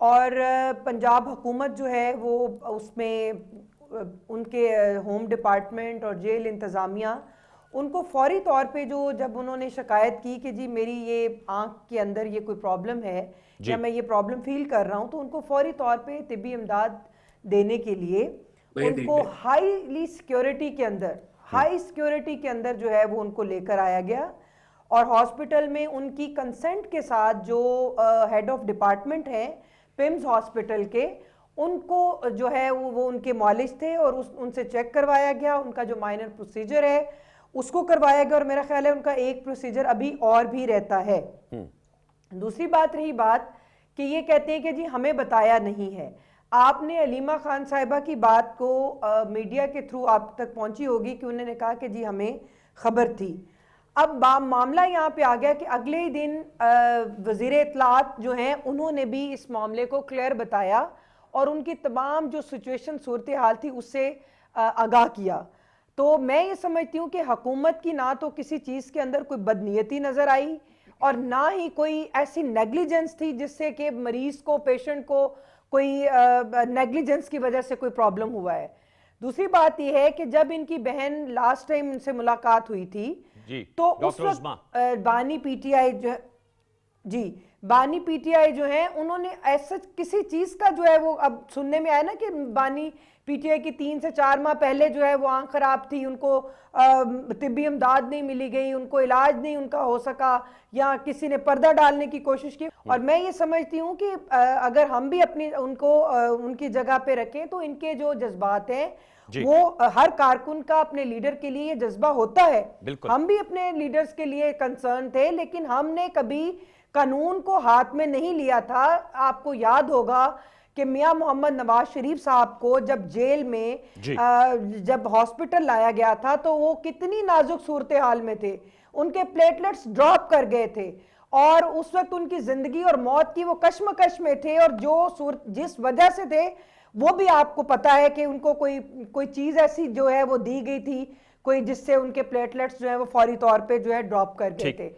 اور پنجاب حکومت جو ہے وہ اس میں ان کے ہوم ڈپارٹمنٹ اور جیل انتظامیہ ان کو فوری طور پہ جب انہوں نے شکایت کی کہ جی میری یہ آنکھ کے اندر یہ کوئی پرابلم ہے یا میں یہ پرابلم فیل کر رہا ہوں، تو ان کو فوری طور پہ طبی امداد دینے کے لیے ان کو ہائی سیکیورٹی کے اندر جو ہے وہ ان کو لے کر آیا گیا، اور ہاسپٹل میں ان کی کنسنٹ کے ساتھ جو ہیڈ آف ڈپارٹمنٹ ہیں پمز ہاسپٹل کے، ان کو جو ہے وہ ان کے معالج تھے اور ان سے چیک کروایا گیا، ان کا جو مائنر پروسیجر ہے اس کو کروایا گیا، اور میرا خیال ہے ان کا ایک پروسیجر ابھی اور بھی رہتا ہے۔ دوسری بات رہی بات کہ یہ کہتے ہیں کہ جی ہمیں بتایا نہیں ہے، آپ نے علیمہ خان صاحبہ کی بات کو میڈیا کے تھرو آپ تک پہنچی ہوگی کہ انہوں نے کہا کہ جی ہمیں خبر تھی۔ اب معاملہ یہاں پہ آ گیا کہ اگلے ہی دن وزیر اطلاعات جو ہیں انہوں نے بھی اس معاملے کو کلیئر بتایا اور ان کی تمام جو سچویشن صورتحال تھی اس سے آگاہ کیا۔ تو میں یہ سمجھتی ہوں کہ حکومت کی نہ تو کسی چیز کے اندر کوئی بدنیتی نظر آئی اور نہ ہی کوئی ایسی نیگلیجنس تھی جس سے کہ مریض کو، پیشنٹ کو کوئی نیگلیجنس کی وجہ سے کوئی پرابلم ہوا ہے۔ دوسری بات یہ ہے کہ جب ان کی بہن لاسٹ ٹائم ان سے ملاقات ہوئی تھی تو اس وقت بانی پی ٹی آئی جو ہیں انہوں نے ایسا کسی چیز کا جو ہے وہ اب سننے میں آیا نا کہ بانی پی ٹی آئی کی 3 سے 4 ماہ پہلے جو ہے وہ آنکھ خراب تھی، ان کو طبی امداد نہیں ملی گئی، ان کو علاج نہیں ان کا ہو سکا، یا کسی نے پردہ ڈالنے کی کوشش کی۔ اور میں یہ سمجھتی ہوں کہ اگر ہم بھی اپنی ان کی جگہ پہ رکھیں تو ان کے جو جذبات ہیں وہ ہر کارکن کا اپنے لیڈر کے لیے یہ جذبہ ہوتا ہے، ہم بھی اپنے لیڈرز کے لیے کنسرن تھے، لیکن ہم نے کبھی قانون کو ہاتھ میں نہیں لیا تھا۔ آپ کو یاد ہوگا کہ میاں محمد نواز شریف صاحب کو جب جیل میں جب ہاسپٹل لایا گیا تھا تو وہ کتنی نازک صورتحال میں تھے، ان کے پلیٹلٹس ڈراپ کر گئے تھے اور اس وقت ان کی زندگی اور موت کی وہ کشمکش میں تھے، اور جس وجہ سے تھے وہ بھی آپ کو پتا ہے کہ ان کو کوئی چیز ایسی جو ہے وہ دی گئی تھی کوئی جس سے ان کے پلیٹلٹس جو ہے وہ فوری طور پہ جو ہے ڈراپ کر گئے تھے۔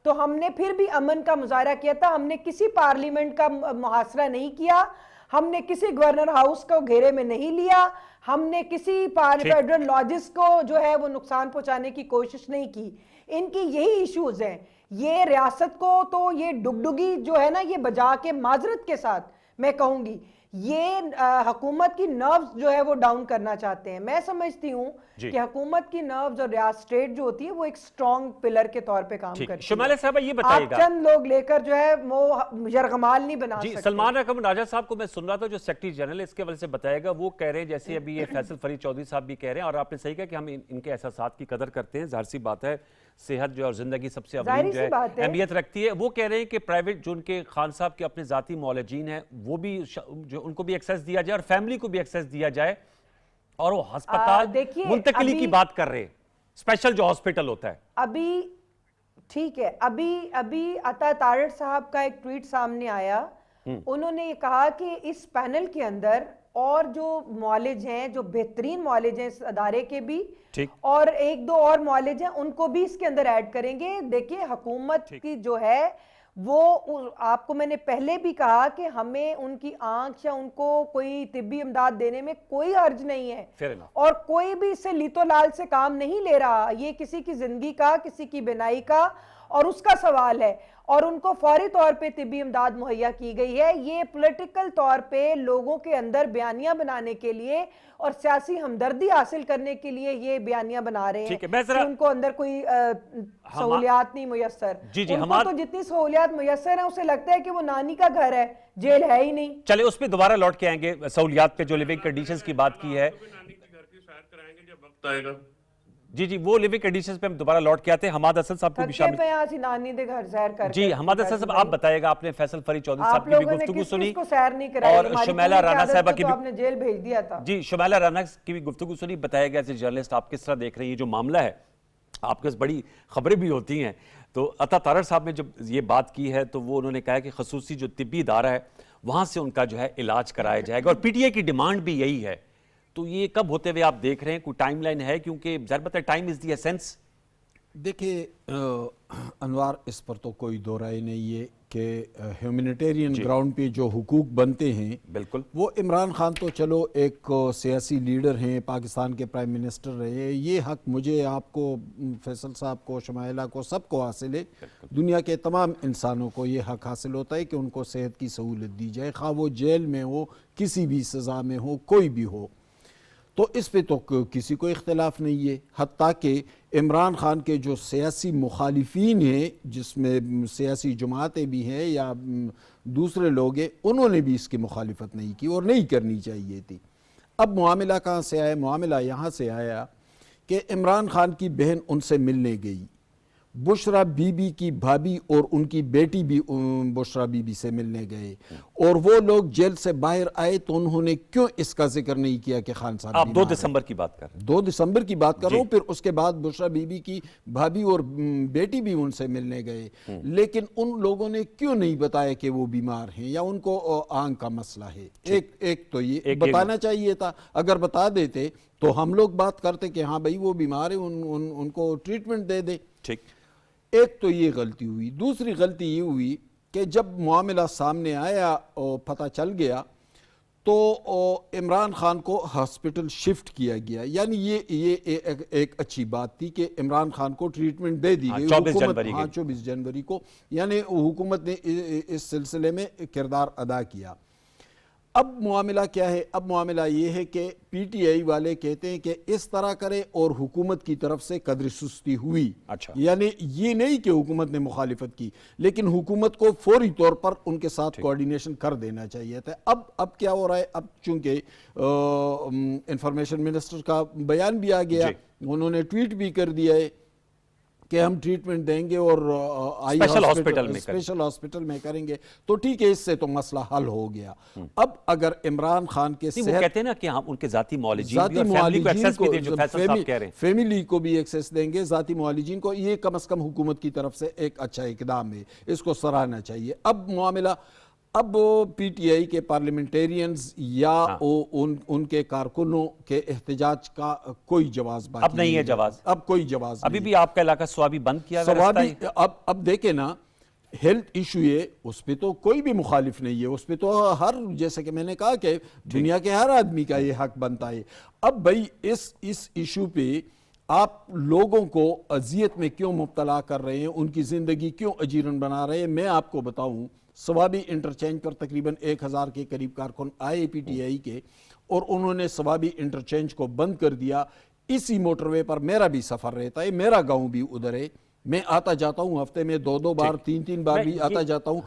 تو ہم نے پھر بھی امن کا مظاہرہ کیا تھا، ہم نے کسی پارلیمنٹ کا محاصرہ نہیں کیا، ہم نے کسی گورنر ہاؤس کو گھیرے میں نہیں لیا، ہم نے کسی فیڈرل لاجز کو جو ہے وہ نقصان پہنچانے کی کوشش نہیں کی۔ ان کی یہی ایشوز ہیں، یہ ریاست کو تو یہ ڈگڈگی جو ہے نا یہ بجا کے معذرت کے ساتھ میں کہوں گی یہ حکومت کی نروز جو ہے وہ ڈاؤن کرنا چاہتے ہیں۔ میں سمجھتی ہوں کہ حکومت کی نروز اور ریاست اسٹیٹ جو ہوتی ہے وہ ایک سٹرونگ پلر کے طور پہ کام کرتی ہے۔ شمالہ صاحبہ یہ بتائیے گا، آپ چند لوگ لے کر جو ہے وہ یرغمال نہیں بنا سکتے۔ سلمان اکرم راجہ صاحب کو میں سن رہا تھا جو سیکرٹری جنرل اس کے وجہ سے بتائے گا، وہ کہہ رہے ہیں جیسے ابھی یہ فیصل فرید چودھری صاحب بھی کہہ رہے ہیں، اور آپ نے صحیح کہا کہ ہم ان کے احساسات کی قدر کرتے ہیں، ظاہر سی بات ہے، صحت جو اور زندگی سب سے اولین جو ہے اہمیت رکھتی ہے۔ وہ کہہ رہے ہیں کہ پرائیویٹ جو ان کے خان صاحب کے اپنے ذاتی معالجین ہیں وہ بھی جو ان کو بھی ایکسیس دیا جائے اور فیملی کو بھی ایکسیس دیا جائے، اور وہ ہسپتال منتقلی کی بات کر رہے ہیں، اسپیشل جو ہاسپٹل ہوتا ہے۔ ابھی ٹھیک ہے، ابھی عطا تارڑ صاحب کا ایک ٹویٹ سامنے آیا، انہوں نے یہ کہا کہ اس پینل کے اندر اور جو معالج ہیں، جو بہترین معالج ہیں اس ادارے کے بھی، اور 1-2 اور معالج ہیں، ان کو بھی اس کے اندر ایڈ کریں گے۔ دیکھیں حکومت کی جو ہے وہ آپ کو میں نے پہلے بھی کہا کہ ہمیں ان کی آنکھ یا ان کو کوئی طبی امداد دینے میں کوئی حرج نہیں ہے، اور کوئی بھی اس سے لیتو لال سے کام نہیں لے رہا، یہ کسی کی زندگی کا، کسی کی بینائی کا اور اس کا سوال ہے، اور ان کو فوری طور پہ طبی امداد مہیا کی گئی ہے۔ یہ پولیٹیکل طور پہ لوگوں کے اندر بیانیاں بنانے کے لیے اور سیاسی ہمدردی حاصل کرنے کے لیے یہ بیانیاں بنا رہے ہیں کہ ان کو اندر کوئی سہولیات نہیں میسر۔ ان کو تو جتنی سہولیات میسر ہیں اسے لگتا ہے کہ وہ نانی کا گھر ہے، جیل ہے ہی نہیں۔ چلے اس پہ دوبارہ لوٹ کے آئیں گے، سہولیات پہ جو لیونگ کنڈیشنز کی بات کی ہے، نانی کے گھر کی سیر کرائیں گے جب وقت آئے گا۔ جی وہ لیونگ کنڈیشنز پہ ہم دوبارہ لوٹ کے آتے ہیں۔ حماد حسن صاحب کو بھی شامل جی حماد حسن صاحب آپ بتائے گا، آپ نے فیصل فرید چودھری صاحب کی بھی گفتگو سنی اور شمیلہ رانا صاحبہ کی بھی جیل بھیج دیا تھا، جی شمیلہ رانا کی بھی گفتگو سنی۔ بتایا گیا ایز جرنلسٹ آپ کس طرح دیکھ رہے ہیں یہ جو معاملہ ہے، آپ کے پاس بڑی خبریں بھی ہوتی ہیں، تو عطا تارڑ صاحب نے جب یہ بات کی ہے تو وہ انہوں نے کہا کہ خصوصی جو طبی ادارہ ہے وہاں سے ان کا جو ہے علاج کرایا جائے گا، اور پی ٹی آئی کی ڈیمانڈ بھی یہی ہے۔ تو یہ کب ہوتے ہوئے آپ دیکھ رہے ہیں، کوئی ٹائم لائن ہے؟ کیونکہ ضرورت ہے، ٹائم از دی ایسنس۔ دیکھیں انوار، اس پر تو کوئی دو رائے نہیں ہے کہ ہیومینیٹیرین گراؤنڈ پہ جو حقوق بنتے ہیں بالکل وہ عمران خان تو چلو ایک سیاسی لیڈر ہیں، پاکستان کے پرائم منسٹر رہے، یہ حق مجھے، آپ کو، فیصل صاحب کو، شمائلہ کو، سب کو حاصل ہے، دنیا کے تمام انسانوں کو یہ حق حاصل ہوتا ہے کہ ان کو صحت کی سہولت دی جائے، خواہ وہ جیل میں ہو، کسی بھی سزا میں ہو، کوئی بھی ہو، تو اس پہ تو کسی کو اختلاف نہیں ہے۔ حتیٰ کہ عمران خان کے جو سیاسی مخالفین ہیں، جس میں سیاسی جماعتیں بھی ہیں یا دوسرے لوگ ہیں، انہوں نے بھی اس کی مخالفت نہیں کی اور نہیں کرنی چاہیے تھی۔ اب معاملہ کہاں سے آیا؟ معاملہ یہاں سے آیا کہ عمران خان کی بہن ان سے ملنے گئی، بشرا بی بی کی بھابھی اور ان کی بیٹی بھی بشرا بی بی سے ملنے گئے، اور وہ لوگ جیل سے باہر آئے تو انہوں نے کیوں اس کا ذکر نہیں کیا کہ خان صاحب آپ 2 بیمار ہیں؟ دسمبر کی بات کر رہے ہیں۔ 2 دسمبر کی بات کر رہا ہوں، پھر اس کے بعد بشرا بی بی کی بھابھی اور بیٹی بھی ان سے ملنے گئے، لیکن ان لوگوں نے کیوں نہیں بتایا کہ وہ بیمار ہیں یا ان کو آنکھ کا مسئلہ ہے؟ ایک تو یہ بتانا چاہیے تھا، اگر بتا دیتے تو ہم لوگ بات کرتے کہ ہاں بھائی وہ بیمار ہیں، ان کو ٹریٹمنٹ دے دے۔ ٹھیک، ایک تو یہ غلطی ہوئی۔ دوسری غلطی یہ ہوئی کہ جب معاملہ سامنے آیا اور پتہ چل گیا تو عمران خان کو ہاسپٹل شفٹ کیا گیا، یعنی یہ ایک اچھی بات تھی کہ عمران خان کو ٹریٹمنٹ دے دی گئی 24 جنوری کو، یعنی حکومت نے اس سلسلے میں کردار ادا کیا۔ اب معاملہ کیا ہے؟ اب معاملہ یہ ہے کہ پی ٹی آئی والے کہتے ہیں کہ اس طرح کرے، اور حکومت کی طرف سے قدر سستی ہوئی۔ یعنی یہ نہیں کہ حکومت نے مخالفت کی، لیکن حکومت کو فوری طور پر ان کے ساتھ کوارڈینیشن کر دینا چاہیے تھا۔ اب کیا ہو رہا ہے؟ اب چونکہ انفارمیشن منسٹر کا بیان بھی آ گیا، انہوں نے ٹویٹ بھی کر دیا ہے کہ ہم ٹریٹمنٹ دیں گے اور اسپیشل ہاسپٹل میں کریں گے، تو ٹھیک ہے، اس سے تو مسئلہ حل ہو گیا۔ اب اگر عمران خان کے وہ کہتے ہیں نا کہ ہم ان کے ذاتی معالجین بھی اور فیملی کو ایکسیس بھی دیں، جو فیصل صاحب کہہ رہے ہیں، فیملی کو بھی ایکسیس دیں گے، ذاتی معالجین کو، یہ کم از کم حکومت کی طرف سے ایک اچھا اقدام ہے، اس کو سراہنا چاہیے۔ اب معاملہ، اب پی ٹی آئی کے پارلیمنٹیرینز یا ان کے کارکنوں کے احتجاج کا کوئی جواز باقی اب نہیں ہے، جواز اب کوئی جواز نہیں۔ ابھی بھی آپ کا علاقہ سوابی بند کیا ہوا ہے؟ اب دیکھیں نا، ہیلتھ ایشو ہے، اس پہ تو کوئی بھی مخالف نہیں ہے، اس پہ تو جیسے کہ میں نے کہا کہ دنیا کے ہر آدمی کا یہ حق بنتا ہے۔ اب بھائی اس ایشو پہ آپ لوگوں کو اذیت میں کیوں مبتلا کر رہے ہیں، ان کی زندگی کیوں اجیرن بنا رہے ہیں؟ میں آپ کو بتاؤں، سوابی انٹرچینج پر تقریباً 1000 کے قریب کارکن آئے پی ٹی آئی کے، اور انہوں نے سوابی انٹرچینج کو بند کر دیا۔ اسی موٹر وے پر میرا بھی سفر رہتا ہے، میرا گاؤں بھی ادھر ہے، میں آتا جاتا ہوں، ہفتے میں 2 بار 3 بار بھی آتا جاتا ہوں۔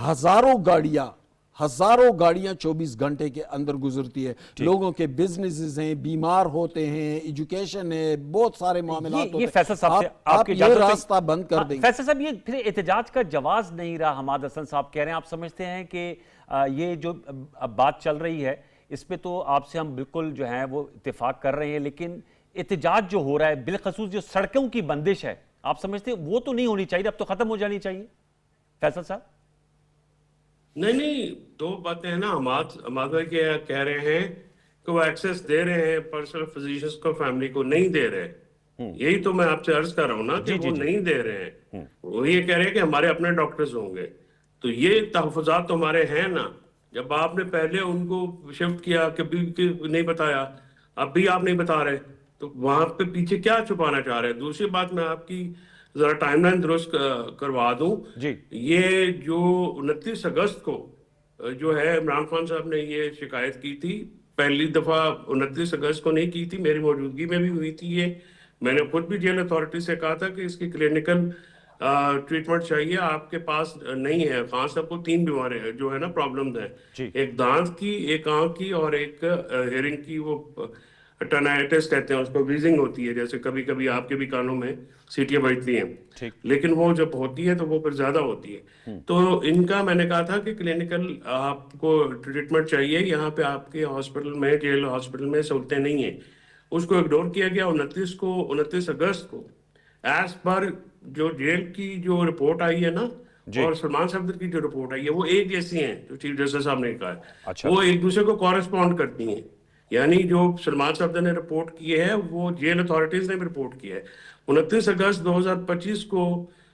ہزاروں گاڑیاں 24 گھنٹے کے اندر گزرتی ہے، لوگوں کے بزنسز ہیں، بیمار ہوتے ہیں، ایجوکیشن ہے، بہت سارے معاملات ہوتے ہیں۔ فیصل صاحب سے آپ یہ راستہ بند کر دیں۔ فیصل صاحب، یہ پھر احتجاج کا جواز نہیں رہا، حماد حسن صاحب کہہ رہے ہیں، آپ سمجھتے ہیں کہ یہ جو بات چل رہی ہے اس پہ تو آپ سے ہم بالکل جو ہیں وہ اتفاق کر رہے ہیں، لیکن احتجاج جو ہو رہا ہے، بالخصوص جو سڑکوں کی بندش ہے، آپ سمجھتے ہیں وہ تو نہیں ہونی چاہیے، اب تو ختم ہو جانی چاہیے؟ فیصل صاحب نہیں، 2 باتیں ہیں نا، حماد بھائی کہہ رہے ہیں کہ وہ ایکسیس دے رہے ہیں پرسنل فزیشنز کو، فیملی کو نہیں دے رہے، یہی تو میں آپ سے عرض کر رہا ہوں نا کہ وہ نہیں دے رہے ہیں۔ وہ یہ کہہ رہے ہیں کہ ہمارے اپنے ڈاکٹرز ہوں گے، تو یہ تحفظات تو ہمارے ہیں نا۔ جب آپ نے پہلے ان کو شفٹ کیا کبھی نہیں بتایا، اب بھی آپ نہیں بتا رہے، تو وہاں پہ پیچھے کیا چھپانا چاہ رہے ہیں؟ دوسری بات میں آپ کی ذرا ٹائم لائن درست کروا دوں، یہ جو 29 اگست کو جو ہے عمران خان صاحب نے یہ شکایت کی تھی، پہلی دفعہ 29 اگست کو نہیں کی تھی، میری موجودگی میں بھی ہوئی تھی یہ، میں نے خود بھی جیل اتھارٹی سے کہا تھا کہ اس کی کلینکل ٹریٹمنٹ چاہیے، آپ کے پاس نہیں ہے۔ خان صاحب کو 3 بیماری جو ہے نا پرابلمز ہیں، ایک دانت کی، ایک آنکھ کی، اور ایک ہیئرنگ کی، وہ ٹرنائٹس کہتے ہیں اس کو، ویزنگ ہوتی ہے، جیسے کبھی کبھی آپ کے بھی کانوں میں سیٹیاں بجتی ہیں، لیکن وہ جب ہوتی ہے تو وہ پھر زیادہ ہوتی ہے۔ تو ان کا میں نے کہا تھا کہ کلینکل آپ کو ٹریٹمنٹ چاہیے، یہاں پہ آپ کے ہاسپٹل میں، جیل ہاسپٹل میں سہولتیں نہیں ہیں، اس کو اگنور کیا گیا۔ 29 اگست کو ایز پر جو جیل کی جو رپورٹ آئی ہے نا، اور سلمان صفدر کی جو رپورٹ آئی ہے، وہ ایک جیسی ہیں، جو چیف جسٹس صاحب نے کہا ہے، وہ ایک دوسرے کو کورسپونڈ کرتی ہیں، یعنی جو سلمان صفدر نے رپورٹ کی ہے وہ جیل اتھارٹیز نے بھی رپورٹ کی ہے۔ 29 اگست 2025 کو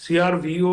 CRVO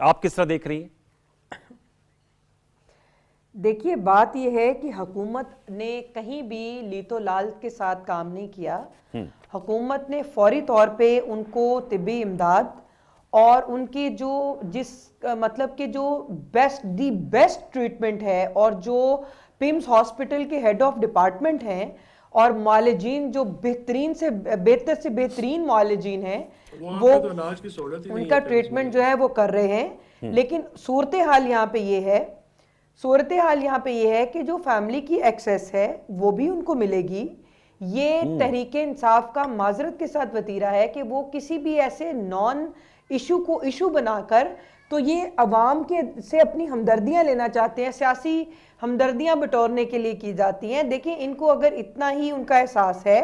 آپ کس طرح دیکھ رہی ہیں؟ دیکھیے بات یہ ہے کہ حکومت نے کہیں بھی لیتو لال کے ساتھ کام نہیں کیا. حکومت نے فوری طور پہ ان کو طبی امداد اور ان کی جو مطلب کہ جو بیسٹ ٹریٹمنٹ ہے اور جو پیمز ہاسپٹل کے ہیڈ آف ڈپارٹمنٹ ہیں اور معالجین جو بہتر سے بہترین معالجین ہیں وہ ان کا ٹریٹمنٹ جو ہے وہ کر رہے ہیں. لیکن صورتحال یہاں پہ یہ ہے کہ جو فیملی کی ایکسیس ہے وہ بھی ان کو ملے گی. یہ تحریک انصاف کا معذرت کے ساتھ وتیرہ ہے کہ وہ کسی بھی ایسے نان ایشو کو ایشو بنا کر تو یہ عوام کے سے اپنی ہمدردیاں لینا چاہتے ہیں, سیاسی ہمدردیاں بٹورنے کے لیے کی جاتی ہیں. دیکھیں ان کو اگر اتنا ہی ان کا احساس ہے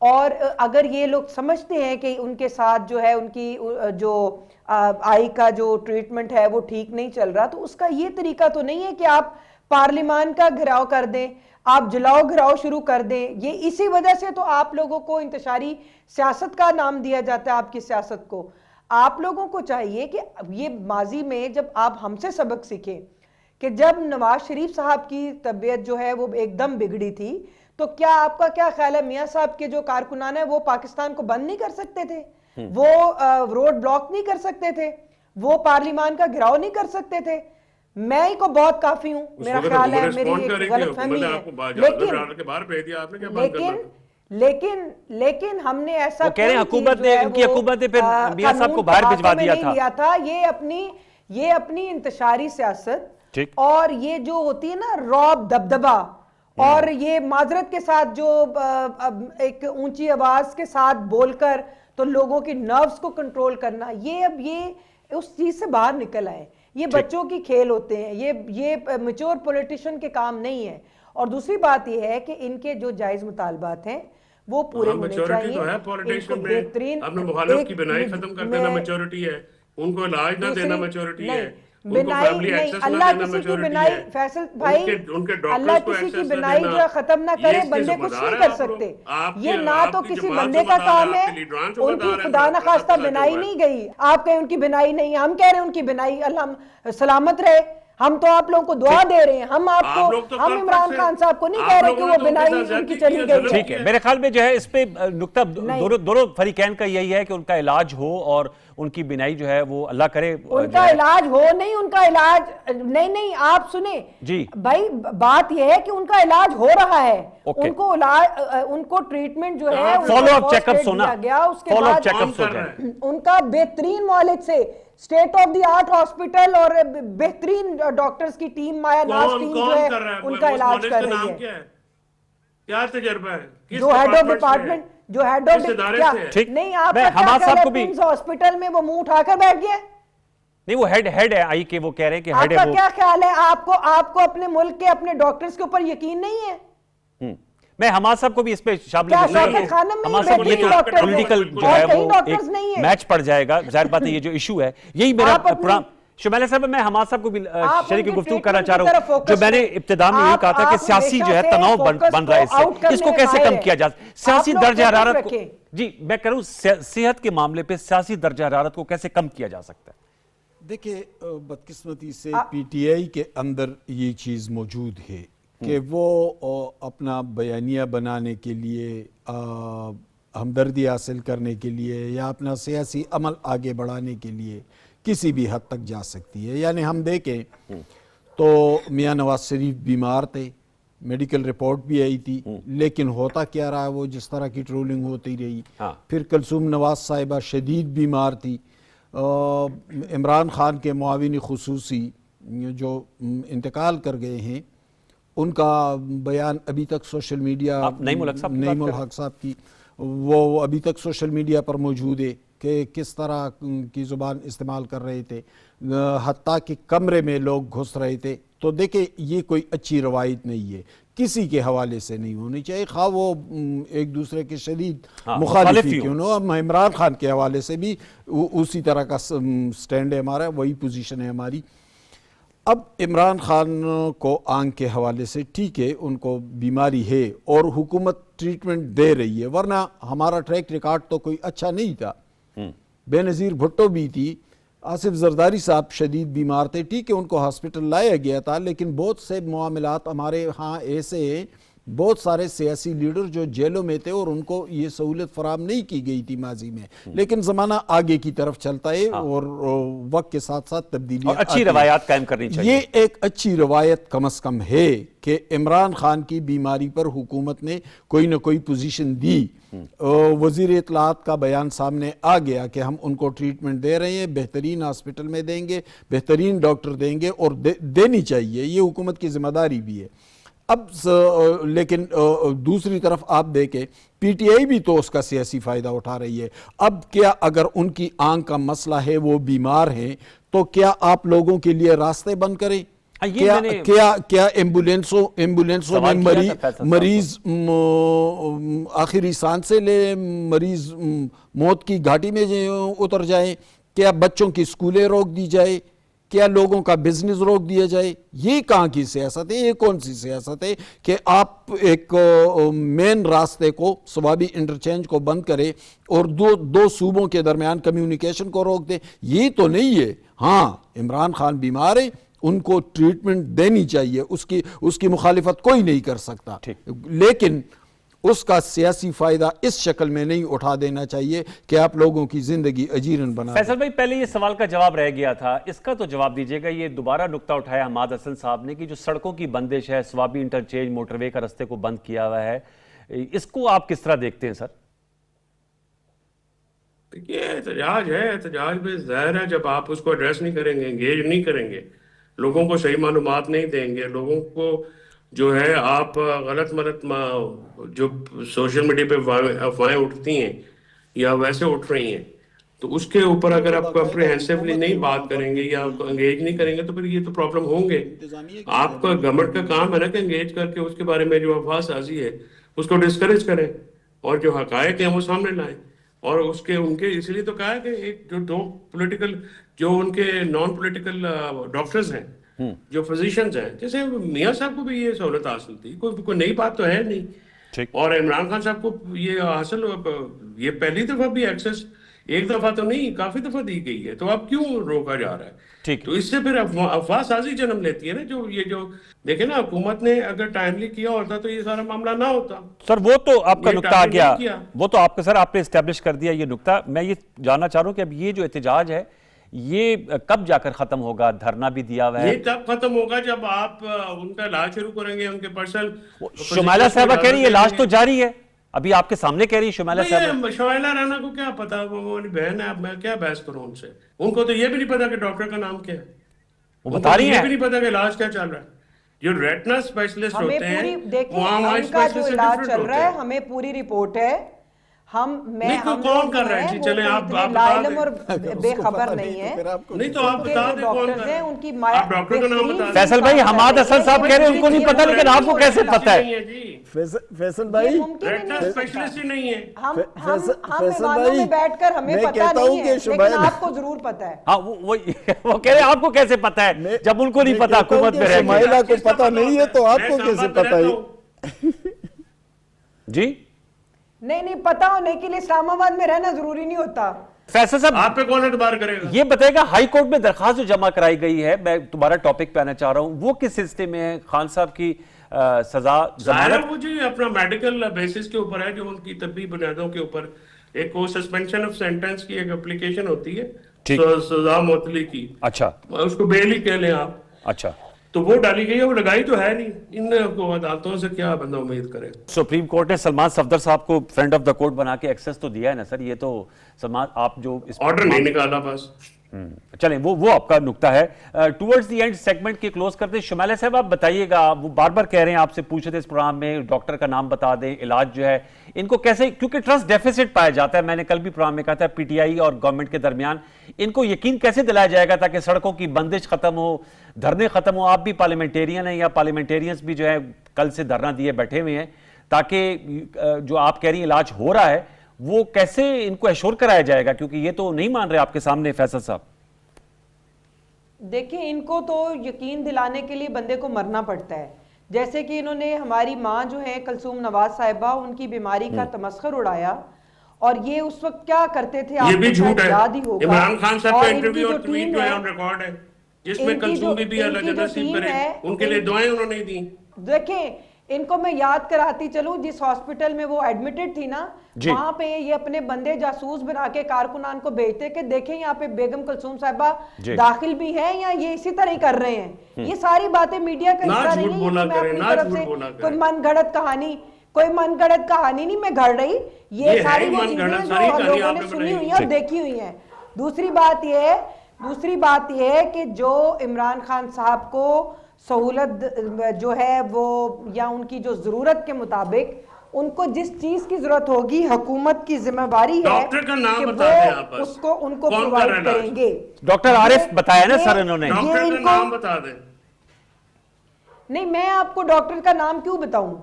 اور اگر یہ لوگ سمجھتے ہیں کہ ان کے ساتھ جو ہے ان کی جو آئی کا جو ٹریٹمنٹ ہے وہ ٹھیک نہیں چل رہا, تو اس کا یہ طریقہ تو نہیں ہے کہ آپ پارلیمان کا گھراؤ کر دیں, آپ جلاؤ گھراؤ شروع کر دیں. یہ اسی وجہ سے تو آپ لوگوں کو انتشاری سیاست کا نام دیا جاتا ہے. آپ کی سیاست کو آپ لوگوں کو چاہیے کہ یہ ماضی میں جب آپ ہم سے سبق سیکھیں کہ جب نواز شریف صاحب کی طبیعت جو ہے وہ ایک دم بگڑی تھی تو کیا آپ کا کیا خیال ہے میاں صاحب کے جو کارکنان ہیں وہ پاکستان کو بند نہیں کر سکتے تھے, وہ روڈ بلاک نہیں کر سکتے تھے, وہ پارلیمان کا گھراؤ نہیں کر سکتے تھے؟ میں ہی کو بہت کافی ہوں, میرا خیال ہے میری ایک غلط فہمی ہے. لیکن ہم نے ایسا وہ کہہ رہے ہیں حکومت نے, ان کی حکومت نے پھر میاں صاحب کو باہر بھجوا دیا تھا. یہ اپنی انتشاری سیاست اور یہ جو ہوتی ہے نا رعب دبدبہ اور یہ معذرت کے ساتھ جو ایک اونچی آواز کے ساتھ بول کر تو لوگوں کی نروز کو کنٹرول کرنا, یہ اس چیز سے باہر نکل آئے. یہ بچوں کی کھیل ہوتے ہیں, یہ میچور پولیٹیشین کے کام نہیں ہے. اور دوسری بات یہ ہے کہ ان کے جو جائز مطالبات ہیں وہ پورے ہونے چاہیے. ان کو بہترین مخالف کی بنائی ختم کر دینا میچورٹی ہے, ان کو علاج نہ دینا میچورٹی ہے, بنائی نہیں, اللہ کسی کی بنائی, فیصل بھائی اللہ کسی کی بنائی جو ہے ختم نہ کرے, بندے کچھ نہیں کر سکتے. یہ نہ تو کسی بندے کا کام ہے, ان کی خدا نخواستہ بنائی نہیں گئی. آپ کہیں ان کی بنائی نہیں, ہم کہہ رہے ہیں ان کی بنائی, اللہ سلامت رہے. ہم تو آپ لوگوں کو دعا دے رہے ہیں, ہم عمران خان صاحب کو نہیں کہہ رہے کہ وہ بنائی ان کی چلی گئی. ٹھیک ہے, میرے خیال میں جو ہے اس پہ نقطہ دونوں فریقین کا یہی ہے کہ ان کا علاج ہو اور ان کی بینائی جو ہے وہ اللہ کرے. ان کا علاج ہو نہیں, ان کا علاج نہیں, آپ سنیں جی بھائی, بات یہ ہے کہ ان کا علاج ہو رہا ہے, ان کو ٹریٹمنٹ جو ہے فالو اپ چیک اپ سونا گیا, اس کے بعد ان کا بہترین معالج سے state of the art hospital اور بہترین ڈاکٹرز کی ٹیم, مایا ناز ٹیم جو ہے ان کا علاج کر رہی ہے. کیا تجربہ ہے جو ہیڈ آف ڈپارٹمنٹ, جو ہیڈ آف نہیں, آپ کا کیا خیال ہے پیمز ہاسپٹل میں وہ منہ اٹھا کر بیٹھ گیا؟ نہیں, وہ ہیڈ ہے آئی کے, وہ کہہ رہے ہیں کہ ہیڈ ہے. آپ کا کیا خیال ہے, آپ کو اپنے ملک کے اپنے ڈاکٹرز کے اوپر یقین نہیں ہے؟ میں حماد صاحب کو بھی اس پہ شامل پولیٹیکل جو ہے وہ ایک میچ پڑ جائے گا, ظاہر بات ہے یہ جو ایشو ہے یہی میرا شمیلہ صاحب, میں حماد صاحب کو بھی شریک گفتگو کرنا چاہ رہا ہوں. جو میں نے ابتدا میں یہ کہا تھا کہ سیاسی جو ہے تناؤ بن رہا ہے, اس کو کیسے کم کیا جا سکتا, سیاسی درجہ حرارت کو, جی میں کہہ رہا ہوں صحت کے معاملے پہ سیاسی درجہ حرارت کو کیسے کم کیا جا سکتا ہے؟ دیکھیں بدقسمتی سے پی ٹی آئی کے اندر یہ چیز موجود ہے کہ وہ اپنا بیانیہ بنانے کے لیے, ہمدردی حاصل کرنے کے لیے یا اپنا سیاسی عمل آگے بڑھانے کے لیے کسی بھی حد تک جا سکتی ہے. یعنی ہم دیکھیں تو میاں نواز شریف بیمار تھے, میڈیکل رپورٹ بھی آئی تھی, لیکن ہوتا کیا رہا, وہ جس طرح کی ٹرولنگ ہوتی رہی. پھر کلثوم نواز صاحبہ شدید بیمار تھی, عمران خان کے معاون خصوصی جو انتقال کر گئے ہیں ان کا بیان ابھی تک سوشل میڈیا, نعیم الحق صاحب کی, وہ ابھی تک سوشل میڈیا پر موجود ہے کہ کس طرح کی زبان استعمال کر رہے تھے, حتیٰ کہ کمرے میں لوگ گھس رہے تھے. تو دیکھیں یہ کوئی اچھی روایت نہیں ہے, کسی کے حوالے سے نہیں ہونی چاہیے, خواہ وہ ایک دوسرے کے شدید مخالف کیوں نہ. ہم عمران خان کے حوالے سے بھی اسی طرح کا سٹینڈ ہے ہمارا, وہی پوزیشن ہے ہماری. اب عمران خان کو آنکھ کے حوالے سے ٹھیک ہے, ان کو بیماری ہے اور حکومت ٹریٹمنٹ دے رہی ہے, ورنہ ہمارا ٹریک ریکارڈ تو کوئی اچھا نہیں تھا. بے نظیر بھٹو بھی تھی, آصف زرداری صاحب شدید بیمار تھے، ٹھیک ہے ان کو ہاسپٹل لایا گیا تھا، لیکن بہت سے معاملات ہمارے ہاں ایسے بہت سارے سیاسی لیڈر جو جیلوں میں تھے اور ان کو یہ سہولت فراہم نہیں کی گئی تھی ماضی میں، لیکن زمانہ آگے کی طرف چلتا ہے اور وقت کے ساتھ ساتھ تبدیلیاں اور اچھی روایات قائم کرنی چاہیے. یہ ایک اچھی روایت کم از کم ہے کہ عمران خان کی بیماری پر حکومت نے کوئی نہ کوئی پوزیشن دی. وزیر اطلاعات کا بیان سامنے آ گیا کہ ہم ان کو ٹریٹمنٹ دے رہے ہیں، بہترین ہاسپٹل میں دیں گے، بہترین ڈاکٹر دیں گے، اور دینی چاہیے، یہ حکومت کی ذمہ داری بھی ہے. اب لیکن دوسری طرف آپ دیکھیں پی ٹی آئی بھی تو اس کا سیاسی فائدہ اٹھا رہی ہے. اب کیا اگر ان کی آنکھ کا مسئلہ ہے، وہ بیمار ہیں، تو کیا آپ لوگوں کے لیے راستے بند کریں؟ کیا ایمبولینسوں میں مریض آخری سانسیں لے، مریض موت کی گھاٹی میں اتر جائیں؟ کیا بچوں کی اسکولیں روک دی جائے؟ کیا لوگوں کا بزنس روک دیا جائے؟ یہ کہاں کی سیاست ہے؟ یہ کون سی سیاست ہے کہ آپ ایک مین راستے کو، صوابی انٹرچینج کو بند کرے اور دو صوبوں کے درمیان کمیونیکیشن کو روک دیں؟ یہ تو نہیں ہے. ہاں عمران خان بیمار ہے، ان کو ٹریٹمنٹ دینی چاہیے، اس کی مخالفت کوئی نہیں کر سکتا، لیکن اس کا سیاسی فائدہ اس شکل میں نہیں اٹھا دینا چاہیے کہ آپ لوگوں کی زندگی اجیرن بنا دیں. فیصل بھائی پہلے یہ سوال کا جواب رہ گیا تھا، اس کا تو جواب دیجئے گا. یہ دوبارہ نقطہ اٹھایا حماد حسن صاحب نے کہ جو سڑکوں کی بندش ہے، صوابی انٹرچینج موٹر وے کا رستے کو بند کیا ہوا ہے، اس کو آپ کس طرح دیکھتے ہیں سر؟ دیکھیے احتجاج ہے، احتجاج میں ظاہر ہے جب آپ اس کو ایڈریس نہیں کریں گے، انگیج نہیں کریں گے، لوگوں کو صحیح معلومات نہیں دیں گے، لوگوں کو جو ہے آپ غلط جو سوشل میڈیا پہ افواہیں اٹھتی ہیں یا ویسے اٹھ رہی ہیں، تو اس کے اوپر اگر آپ کمپریہنسولی نہیں بات کریں گے یا انگیج نہیں کریں گے تو پھر یہ تو پرابلم ہوں گے. آپ کا گورنمنٹ کا کام ہے نا کہ انگیج کر کے اس کے بارے میں جو افواہ سازی ہے اس کو ڈسکریج کریں اور جو حقائق ہیں وہ سامنے لائیں. اور ان کے اس لیے تو کہا ہے کہ ایک جو دو پولیٹیکل، جو ان کے نان پولیٹیکل ڈاکٹرز ہیں، جو فزیشنز ہیں، جیسے میاں صاحب کو بھی یہ سہولت حاصل تھی، کوئی نئی بات تو ہے نہیں. اور عمران خان صاحب کو یہ حاصل، یہ پہلی دفعہ بھی ایکسس ایک دفعہ تو نہیں کافی دفعہ دی گئی ہے، تو اب کیوں روکا جا رہا ہے؟ تو اس سے پھر افواہ سازی جنم لیتی ہے نا. جو دیکھیں نا، حکومت نے اگر ٹائملی کیا ہوتا تو یہ سارا معاملہ نہ ہوتا. سر وہ تو آپ کا نقطہ آ گیا، وہ تو آپ کا سر آپ نے اسٹیبلش کر دیا یہ نقطہ. میں یہ جاننا چاہ رہا ہوں کہ اب یہ جو احتجاج ہے یہ کب جا کر ختم ہوگا؟ دھرنا بھی دیا ہوا ہے، یہ تب ختم ہوگا جب آپ ان کا علاج شروع کریں گے. ان کے پرسنل شمائلہ صاحبہ کہہ رہی ہے علاج تو جاری ہے، ابھی آپ کے سامنے کہہ رہی ہے شمائلہ صاحبہ. شمائلہ رانا کو کیا پتا، وہ بہن ہے، میں کیا بحث کروں ان سے. ان کو تو یہ بھی نہیں پتا کہ ڈاکٹر کا نام کیا ہے، وہ بتا رہی ہیں، یہ بھی نہیں پتا کہ علاج کیا چل رہا ہے. جو ریٹنا اسپیشلسٹ ہوتے ہیں، دیکھیں ان کا جو علاج چل رہا ہے، ہمیں پوری رپورٹ ہے. ہم کون کر رہے ہیں جی؟ چلیں آپ علم اور بے خبر نہیں ہے، نہیں تو آپ بتا دیں کون کر رہے ہیں. ان کی آپ ڈاکٹر کا نام بتا دیں. فیصل بھائی حماد حسن صاحب کہہ رہے ہیں ان کو نہیں پتا، لیکن آپ کو کیسے پتا ہے؟ فیصل بھائی ریٹنا اسپیشلسٹ ہی نہیں ہے. ہم ایوانوں میں بیٹھ کر ہمیں پتا نہیں ہے، لیکن آپ کو ضرور پتا ہے. ہاں وہ کہہ رہے ہیں آپ کو کیسے پتا ہے جب ان کو نہیں پتا حکومت میں رہ کے؟ شمائلہ کو پتا نہیں ہے تو آپ کو کیسے پتا ہے؟ جی نہیں پتا ہونے کے لیے اسلام آباد میں رہنا ضروری نہیں ہوتا. فیصل صاحب آپ پہ کون اعتبار کرے گا؟ یہ بتائے گا ہائی کورٹ میں درخواست جو جمع کرائی گئی ہے، میں دوبارہ ٹاپک پہ آنا چاہ رہا ہوں، وہ کس سلسلے میں ہے؟ خان صاحب کی سزا ضمانت، وہ جی اپنا میڈیکل بیسس کے اوپر ہے، جو ان کی طبی بنیادوں کے اوپر ایک وہ سسپینشن آف سینٹنس کی ایک اپلیکیشن ہوتی ہے، سزا معطلی کی. اچھا، اس کو بیل ہی کہہ لیں آپ. اچھا، تو وہ ڈالی گئی ہے، وہ لگائی تو ہے نہیں. ان کو عدالتوں سے کیا بندہ امید کرے؟ سپریم کورٹ نے سلمان صفدر صاحب کو فرینڈ آف دا کورٹ بنا کے ایکسس تو دیا ہے نا سر. یہ تو سلمان آپ جو آرڈر نہیں نکالا بس. چلیں وہ آپ کا نقطہ ہے. ٹورڈز دی اینڈ سیگمنٹ کی کلوز کرتے ہیں. شمائلہ صاحب آپ بتائیے گا، وہ بار بار کہہ رہے ہیں، آپ سے پوچھے تھے اس پروگرام میں، ڈاکٹر کا نام بتا دیں، علاج جو ہے ان کو کیسے، کیونکہ ٹرسٹ ڈیفیسٹ پایا جاتا ہے. میں نے کل بھی پروگرام میں کہا تھا پی ٹی آئی اور گورنمنٹ کے درمیان ان کو یقین کیسے دلایا جائے گا تاکہ سڑکوں کی بندش ختم ہو، دھرنے ختم ہو. آپ بھی پارلیمنٹیرین ہیں یا پارلیمنٹیرینز بھی جو ہے کل سے دھرنا دیے بیٹھے ہوئے ہیں، تاکہ جو آپ کہہ رہی ہیں علاج ہو رہا ہے وہ کیسے ان کو ایشور کرایا جائے گا، کیونکہ یہ تو نہیں مان رہے آپ کے سامنے فیصل صاحب. دیکھیں ان کو تو یقین دلانے کے لیے بندے کو مرنا پڑتا ہے. جیسے کہ انہوں نے ہماری ماں جو ہے کلثوم نواز صاحبہ، ان کی بیماری کا تمسخر اڑایا اور یہ اس وقت کیا کرتے تھے یہ بھی جھوٹ ہے. یاد ہی ہوگا. عمران خان صاحب اور کا ان کی انٹرویو جو اور ٹویٹ ٹیم جو ہے ہے آن ریکارڈ ہے جس میں ان کی کلثوم بی بی ان اللہ کی جو جنت نصیب ٹیم کرے ہے ان کے لیے دعائیں انہوں نے دی. دیکھیں ان کو میں یاد کراتی چلوں جس ہاسپٹل میں وہ ایڈمٹڈ تھی نا وہاں پہ یہ اپنے بندے جاسوس بنا کے کارکنان کو بھیجتے کہ دیکھیں یہاں پہ بیگم کلثوم صاحبہ داخل بھی ہیں یا یہ اسی طرح ہی کر رہے ہیں. یہ ساری باتیں میڈیا کا حصہ نہیں ہے کہ میں اپنی طرف سے کوئی من گھڑت کہانی نہیں میں گھڑ رہی. یہ ساری وہ چیزیں جو لوگوں نے سنی ہوئی ہیں اور دیکھی ہوئی ہیں. دوسری بات یہ ہے کہ جو عمران خان صاحب کو سہولت جو ہے وہ یا ان کی جو ضرورت کے مطابق ان کو جس چیز کی ضرورت ہوگی حکومت کی ذمہ داری ہے ڈاکٹر کا نام کہ بتا دیں آپ وہ اس کو ان کو پرووائڈ کریں گے. ڈاکٹر عارف بتایا نا سر انہوں نے. ڈاکٹر کا نام بتا دیں. نہیں میں آپ کو ڈاکٹر کا نام کیوں بتاؤں.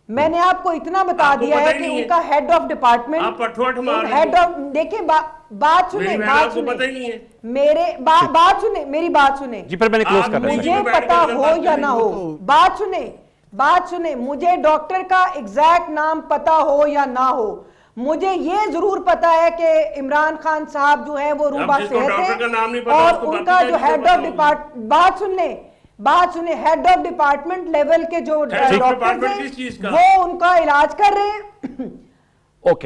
میں نے آپ کو اتنا بتا دیا ہے کہ ان کا ہیڈ آف ڈپارٹمنٹ آپ پٹھوٹ مار رہے ہیڈ آف دیکھیں بات سنیں میری بات سنیں جی پر میں نے کلوز کر رہا مجھے پتا ہو یا نہ ہو بات سنیں مجھے ڈاکٹر کا ایگزیکٹ نام پتا ہو یا نہ ہو مجھے یہ ضرور پتا ہے کہ عمران خان صاحب جو ہیں وہ روبہ صحت ہیں اور ان کا جو ہیڈ آف ڈپارٹمنٹ بات سنیں ہیڈ آف ڈپارٹمنٹ لیول کے جو ڈاکٹرز ہیں وہ ان کا علاج کر رہے ہیں.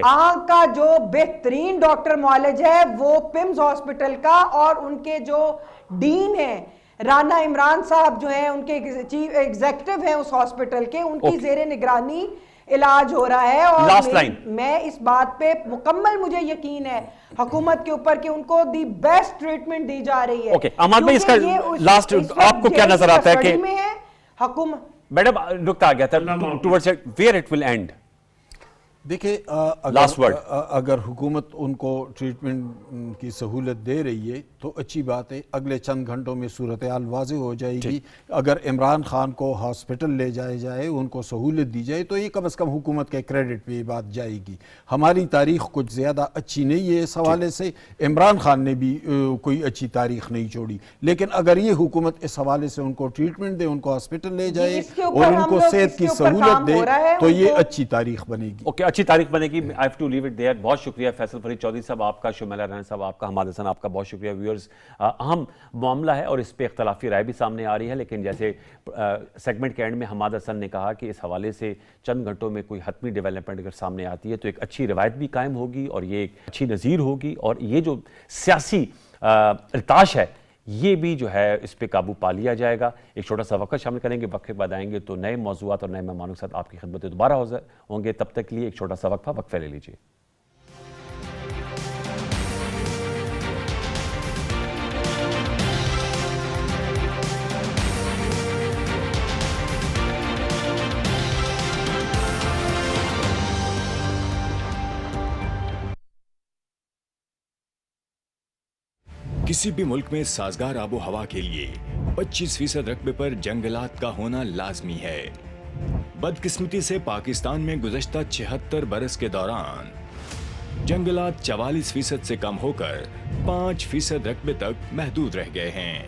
آنکھ کا جو بہترین ڈاکٹر معالج ہے وہ پمز ہاسپٹل کا اور ان کے جو ڈین ہیں رانا عمران صاحب جو ہیں ان کے چیف ایگزیکٹو ہیں اس ہاسپٹل کے ان کی زیر نگرانی علاج ہو رہا ہے. اور میں اس بات پہ مکمل مجھے یقین ہے حکومت کے اوپر کہ ان کو دی بیسٹ ٹریٹمنٹ دی جا رہی ہے. احمد بھائی اس کا لاسٹ آپ کو کیا نظر آتا ہے کہ حکومت میڈم نقطہ آ گیا تھا towards where it will end. دیکھیں اگر حکومت ان کو ٹریٹمنٹ کی سہولت دے رہی ہے تو اچھی بات ہے. اگلے چند گھنٹوں میں صورتحال واضح ہو جائے گی. اگر عمران خان کو ہاسپٹل لے جائے ان کو سہولت دی جائے تو یہ کم از کم حکومت کے کریڈٹ پہ یہ بات جائے گی. ہماری تاریخ کچھ زیادہ اچھی نہیں ہے اس حوالے سے. عمران خان نے بھی کوئی اچھی تاریخ نہیں چھوڑی. لیکن اگر یہ حکومت اس حوالے سے ان کو ٹریٹمنٹ دے ان کو ہاسپٹل لے جائے اور ان کو صحت کی سہولت دے تو یہ اچھی تاریخ بنے گی. اچھی تاریخ بنے گی. I have to leave it there. بہت شکریہ فیصل فرید چودھری صاحب آپ کا, شمیلہ رائنا صاحب آپ کا, حماد حسن آپ کا, بہت شکریہ. ویورز اہم معاملہ ہے اور اس پہ اختلافی رائے بھی سامنے آ رہی ہے, لیکن جیسے سیگمنٹ کے اینڈ میں حماد حسن نے کہا کہ اس حوالے سے چند گھنٹوں میں کوئی حتمی ڈیولپمنٹ اگر سامنے آتی ہے تو ایک اچھی روایت بھی قائم ہوگی اور یہ ایک اچھی نظیر ہوگی اور یہ جو سیاسی ارتاش ہے یہ بھی جو ہے اس پہ قابو پا لیا جائے گا. ایک چھوٹا سا وقت شامل کریں گے, وقت کے بعد آئیں گے تو نئے موضوعات اور نئے مہمانوں کے ساتھ آپ کی خدمت دوبارہ ہوں گے. تب تک کے لیے ایک چھوٹا سا وقفہ لے لیجیے. کسی بھی ملک میں سازگار آب و ہوا کے لیے 25% رقبے پر جنگلات کا ہونا لازمی ہے. بدقسمتی سے پاکستان میں گزشتہ 76 برس کے دوران جنگلات 44% سے کم ہو کر 5% رقبے تک محدود رہ گئے ہیں.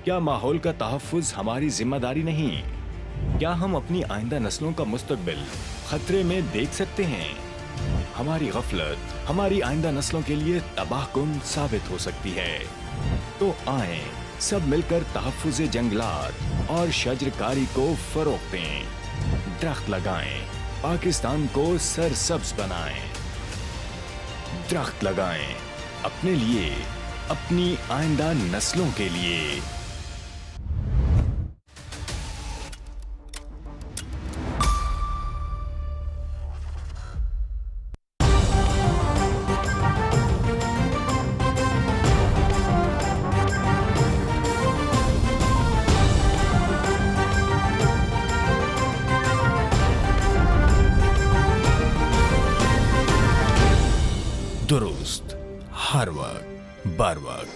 کیا ماحول کا تحفظ ہماری ذمہ داری نہیں؟ کیا ہم اپنی آئندہ نسلوں کا مستقبل خطرے میں دیکھ سکتے ہیں؟ ہماری غفلت ہماری آئندہ نسلوں کے لیے تباہ کن ثابت ہو سکتی ہے. تو آئیں سب مل کر تحفظ جنگلات اور شجرکاری کو فروغ دیں. درخت لگائیں, پاکستان کو سرسبز بنائیں. درخت لگائیں اپنے لیے, اپنی آئندہ نسلوں کے لیے. درست ہر وقت بر وقت.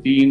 3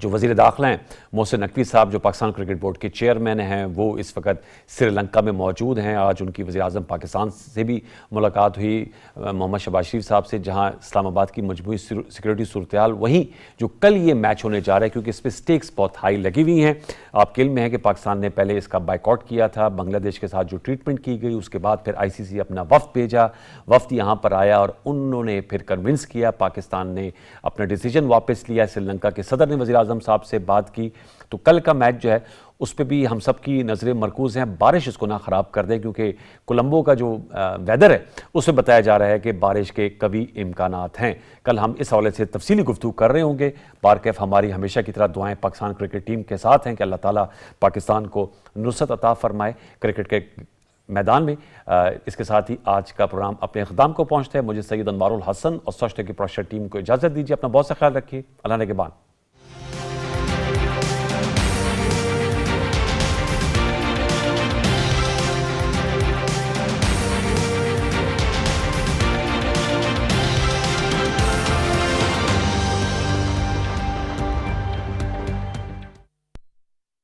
جو وزیر داخلہ ہیں محسن نقوی صاحب جو پاکستان کرکٹ بورڈ کے چیئرمین ہیں وہ اس وقت سری لنکا میں موجود ہیں. آج ان کی وزیر اعظم پاکستان سے بھی ملاقات ہوئی محمد شہباز شریف صاحب سے, جہاں اسلام آباد کی مجموعی سیکورٹی صورتحال وہیں جو کل یہ میچ ہونے جا رہا ہے کیونکہ اس پہ سٹیکس بہت ہائی لگی ہوئی ہیں. آپ کے علم میں ہے کہ پاکستان نے پہلے اس کا بائیکاٹ کیا تھا, بنگلہ دیش کے ساتھ جو ٹریٹمنٹ کی گئی اس کے بعد پھر آئی سی سی اپنا وفد بھیجا, وفد یہاں پر آیا اور انہوں نے پھر کنونس کیا, پاکستان نے اپنا ڈیسیجن واپس لیا. سری لنکا کے صدر نے وزیر اعظم صاحب سے بات کی. تو کل کا میچ جو ہے اس پہ بھی ہم سب کی نظریں مرکوز ہیں, بارش اس کو نہ خراب کر دے کیونکہ کولمبو کا جو ویدر ہے اس میں بتایا جا رہا ہے کہ بارش کے قوی امکانات ہیں. کل ہم اس حوالے سے تفصیلی گفتگو کر رہے ہوں گے. بارکیف ہماری ہمیشہ کی طرح دعائیں پاکستان کرکٹ ٹیم کے ساتھ ہیں کہ اللہ تعالیٰ پاکستان کو نصرت عطا فرمائے کرکٹ کے میدان میں. اس کے ساتھ ہی آج کا پروگرام اپنے اختتام کو پہنچتا ہے. مجھے سید انوار الحسن اور سچ ٹک کی پروڈکشن ٹیم کو اجازت دیجیے. اپنا بہت سا خیال رکھیے. اللہ نگہبان.